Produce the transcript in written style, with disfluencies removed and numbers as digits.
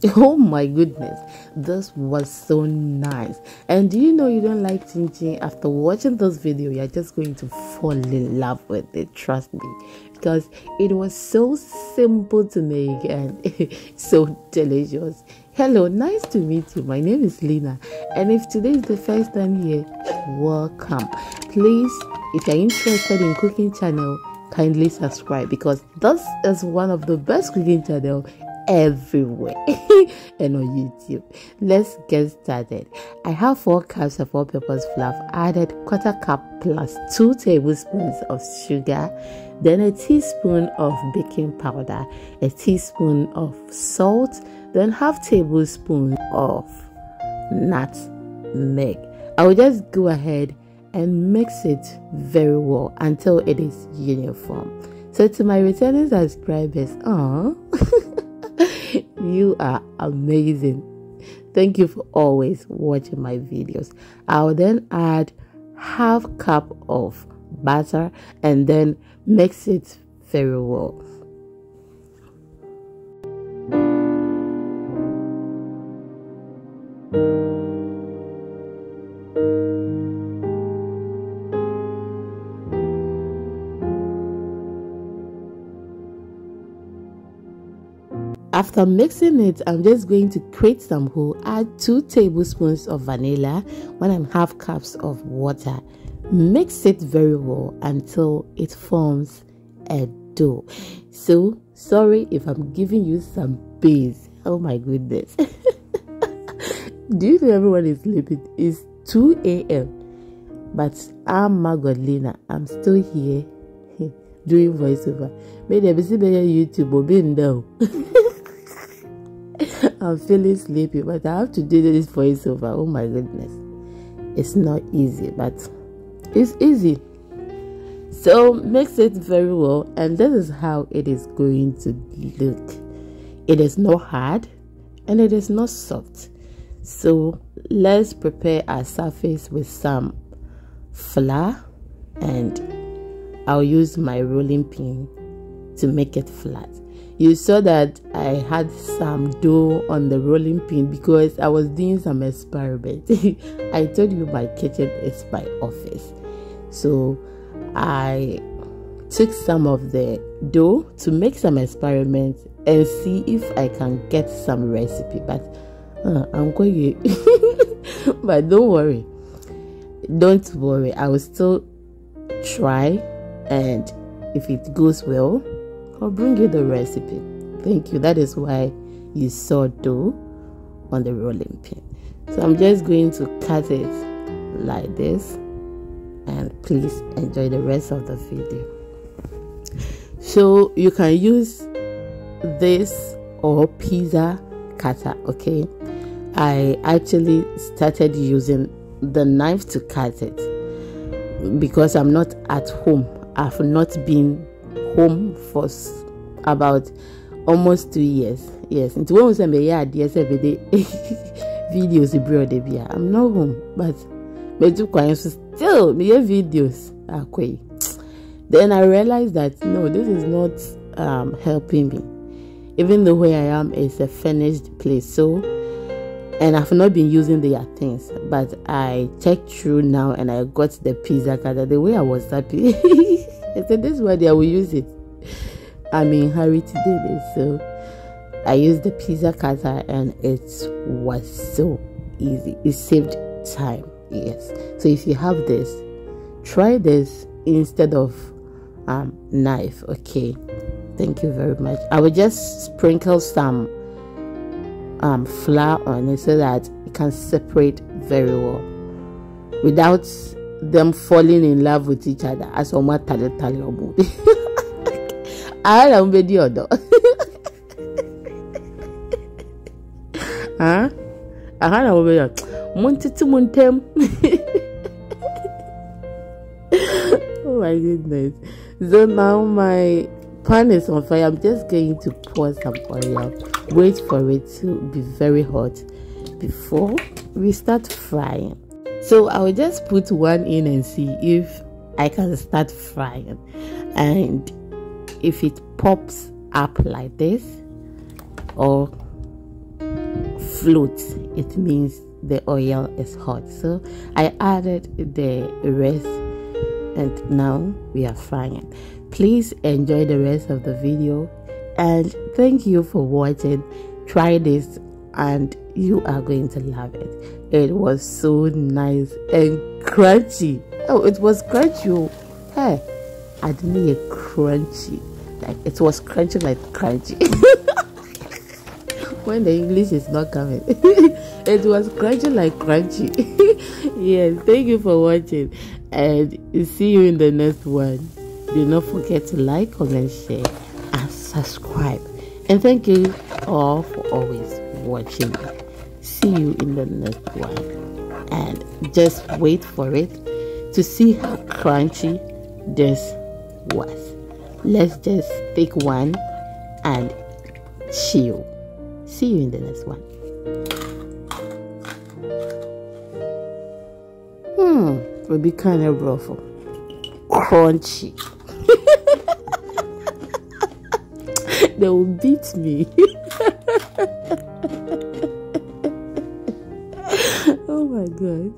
Oh my goodness, this was so nice. And do you know you don't like chin chin? After watching this video, you're just going to fall in love with it, trust me, because it was so simple to make and so delicious. Hello, nice to meet you. My name is Lina, and if today is the first time here, welcome. Please, if you're interested in cooking channel, kindly subscribe, because this is one of the best cooking channel everywhere and on YouTube. Let's get started. I have 4 cups of all-purpose flour. Added 1/4 cup plus 2 tablespoons of sugar, then a teaspoon of baking powder, a teaspoon of salt, then 1/2 tablespoon of nutmeg. I will just go ahead and mix it very well until it is uniform. So to my returning subscribers, you are amazing. Thank you for always watching my videos. I'll then add 1/2 cup of butter and then mix it very well. After mixing it, I'm just going to create some whole. Add 2 tablespoons of vanilla, 1.5 cups of water. Mix it very well until it forms a dough. So sorry if I'm giving you some base. Oh my goodness. Do you know everyone is sleeping? It's 2 a.m. but I'm Magdalena. I'm still here doing voiceover. Maybe I see YouTube or being down. I'm feeling sleepy, but I have to do this voiceover. Oh my goodness, it's not easy, but it's easy. So mix it very well, and this is how it is going to look. It is not hard and it is not soft. So let's prepare our surface with some flour, and I'll use my rolling pin to make it flat. You saw that I had some dough on the rolling pin because I was doing some experiment. I told you my kitchen is my office. So I took some of the dough to make some experiments and see if I can get some recipe. But I'm going but don't worry. Don't worry. I will still try, and if it goes well, I'll bring you the recipe. Thank you. That is why you saw dough on the rolling pin. So I'm just going to cut it like this, and please enjoy the rest of the video. So you can use this or pizza cutter, okay? I actually started using the knife to cut it because I'm not at home. I've not been home for about almost 2 years. Yes, into when we say yes every day videos abroad. I'm not home, but still my videos are quick. Then I realized that no, this is not helping me, even though where I am is a finished place. So, and I've not been using their things, but I checked through now and I got the pizza cutter. The way I was happy. I said this one day I will use it. I'm in a hurry to do this, so I used the pizza cutter and it was so easy. It saved time. Yes. So if you have this, try this instead of knife. Okay. Thank you very much. I will just sprinkle some flour on it so that it can separate very well without them falling in love with each other. As on what tali I am video though. Huh? I had a video. Muntem. Oh my goodness. So now my pan is on fire. I'm just going to pour some oil. Wait for it to be very hot before we start frying. So I will just put one in and see if I can start frying. And if it pops up like this, or floats, it means the oil is hot. So I added the rest, and now we are frying it. Please enjoy the rest of the video, and thank you for watching. Try this and you are going to love it. It was so nice and crunchy. Oh, it was crunchy. Hey, I didn't hear crunchy. Like, it was crunchy like crunchy. When the English is not coming. It was crunchy like crunchy. Yes, thank you for watching, and see you in the next one. Do not forget to like, comment, share, and subscribe. And thank you all for always watching. See you in the next one, and just wait for it to see how crunchy this was. Let's just take one and chill. See you in the next one. Will be kind of rough, crunchy. They will beat me. Oh my God.